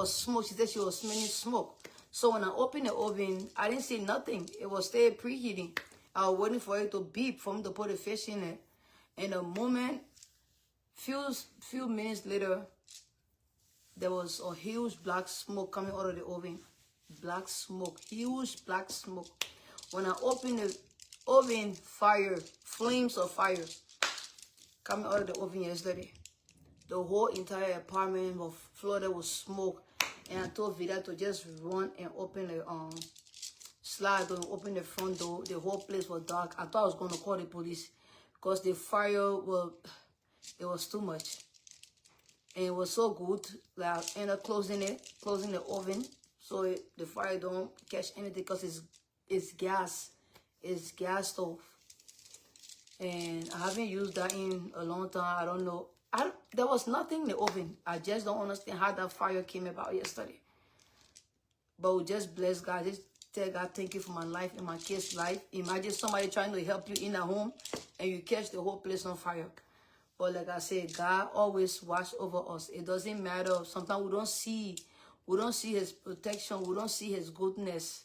was smoke. She said she was smelling smoke. So when I opened the oven, I didn't see nothing. It was still preheating. I was waiting for it to beep for me to put the fish in it. And the moment, few minutes later, there was a huge black smoke coming out of the oven. Black smoke, huge black smoke. When I opened the oven, fire, flames of fire coming out of the oven yesterday. The whole entire apartment was flooded with smoke. And I told Vida to just run and open the slide door and open the front door. The whole place was dark. I thought I was going to call the police because the fire it was too much. And it was so good that I ended up closing the oven so the fire don't catch anything because it's gas. It's gas stove. And I haven't used that in a long time. I don't know. There was nothing in the oven. I just don't understand how that fire came about yesterday. But we just bless God. Just tell God, thank you for my life and my kids' life. Imagine somebody trying to help you in a home and you catch the whole place on fire. But like I said, God always watch over us. It doesn't matter. Sometimes we don't see his protection. We don't see his goodness.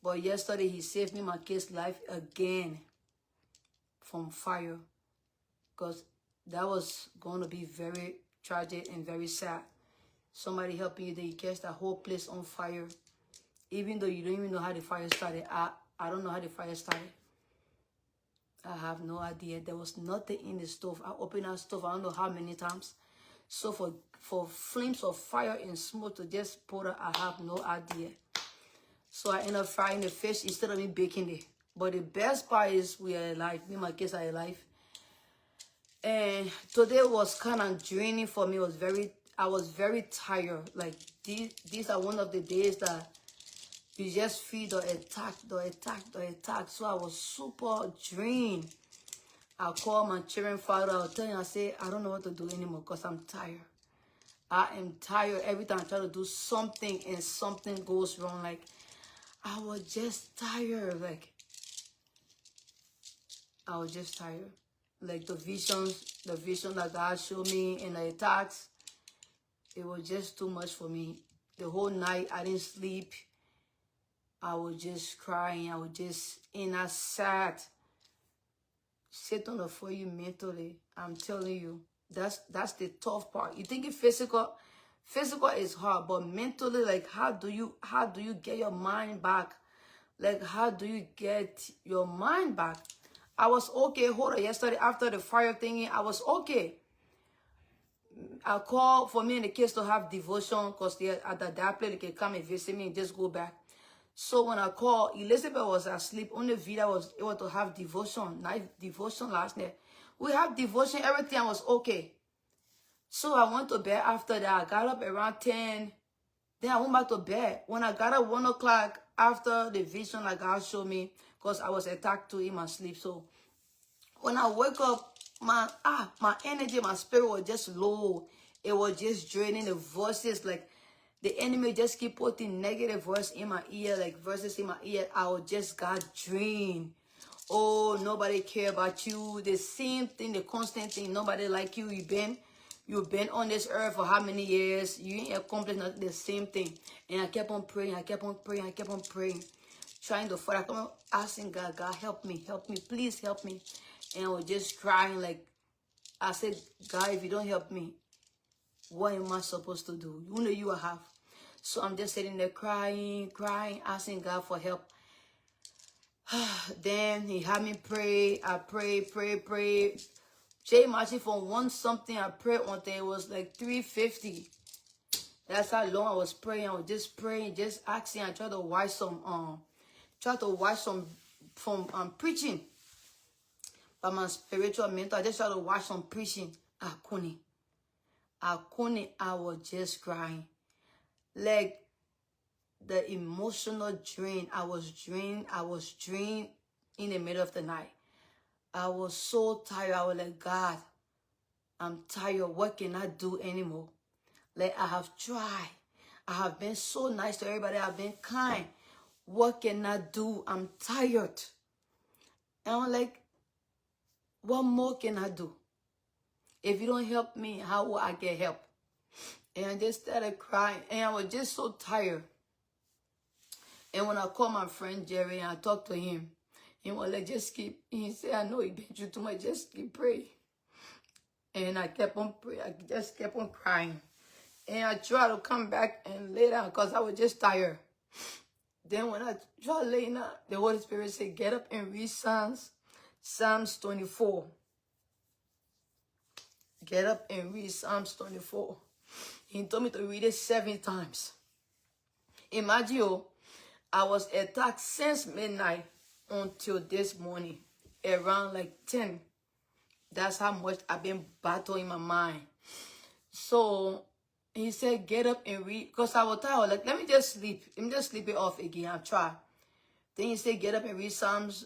But yesterday he saved me my kid's life again from fire. Because that was going to be very tragic and very sad. Somebody helping you, then you catch that whole place on fire. Even though you don't even know how the fire started. I don't know how the fire started. I have no idea. There was nothing in the stove. I opened that stove I don't know how many times. So for flames of fire and smoke to just pour out, I have no idea. So I ended up frying the fish instead of me baking it. But the best part is we are alive. Me and my kids are alive. And today was kind of draining for me. I was very tired. Like these are one of the days that you just feel the attack. So I was super drained. I called my children father. I was telling him, I said, I don't know what to do anymore because I'm tired. I am tired. Every time I try to do something and something goes wrong. Like, I was just tired. Like, I was just tired. Like the vision that God showed me and the attacks, it was just too much for me. The whole night, I didn't sleep. I was just crying. And I sat on for you mentally. I'm telling you, that's the tough part. You think it's physical is hard, but mentally, like, how do you get your mind back? Like, how do you get your mind back? I was okay. Hold on, yesterday after the fire thingy, I was okay. I called for me and the kids to have devotion because they at that place they can come and visit me and just go back. So when I called, Elizabeth was asleep. Only Vida was able to have devotion, night devotion last night. We have devotion, everything was okay. So I went to bed after that. I got up around 10. Then I went back to bed. When I got up 1 o'clock after the vision like God showed me, because I was attacked too in my sleep. So when I woke up, my energy, my spirit was just low. It was just draining. The voices, like the enemy just keep putting negative voice in my ear, like voices in my ear. I was just got drained. Oh, nobody care about you. The same thing, the constant thing. Nobody like you. You've been on this earth for how many years? You ain't accomplished nothing. The same thing. And I kept on praying. I kept on praying. Trying to fight. I kept on asking God, God, help me, please help me. And I was just crying. Like, I said, God, if you don't help me, what am I supposed to do? You know you have. So I'm just sitting there crying, asking God for help. Then he had me pray. I pray. Jay Machi from 1 something I prayed one day. It was like 3:50. That's how long I was praying. I was just praying, just asking. I tried to watch some from preaching. But my spiritual mentor, I just tried to watch some preaching. I couldn't. I was just crying. Like the emotional drain. I was drained in the middle of the night. I was so tired. I was like, God, I'm tired. What can I do anymore? Like, I have tried. I have been so nice to everybody. I've been kind. What can I do? I'm tired. And I'm like, what more can I do? If you don't help me, how will I get help? And I just started crying. And I was just so tired. And when I called my friend Jerry and I talked to him, he was like, just keep, he said, I know you've been through too much, just keep praying. And I kept on praying, I just kept on crying. And I tried to come back and lay down because I was just tired. Then when I tried laying down, the Holy Spirit said, get up and read Psalms 24. Get up and read Psalms 24. He told me to read it 7 times. Imagine, I was attacked since midnight until this morning, around like 10. That's how much I've been battling my mind. So he said, get up and read. Because I was tired. Like, let me just sleep. Let me just sleep it off again. I'll try. Then he said, get up and read Psalms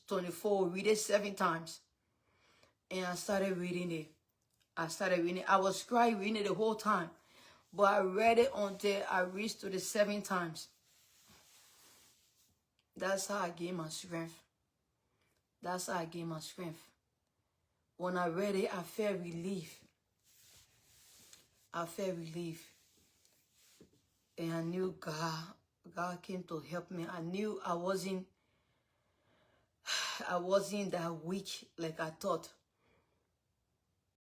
24. Read it 7 times. And I started reading it. I was crying reading it the whole time. But I read it until I reached to the 7 times. That's how I gained my strength. That's how I gained my strength. When I read it, I felt relief. I felt relief. And I knew God came to help me. I knew I wasn't that weak like I thought.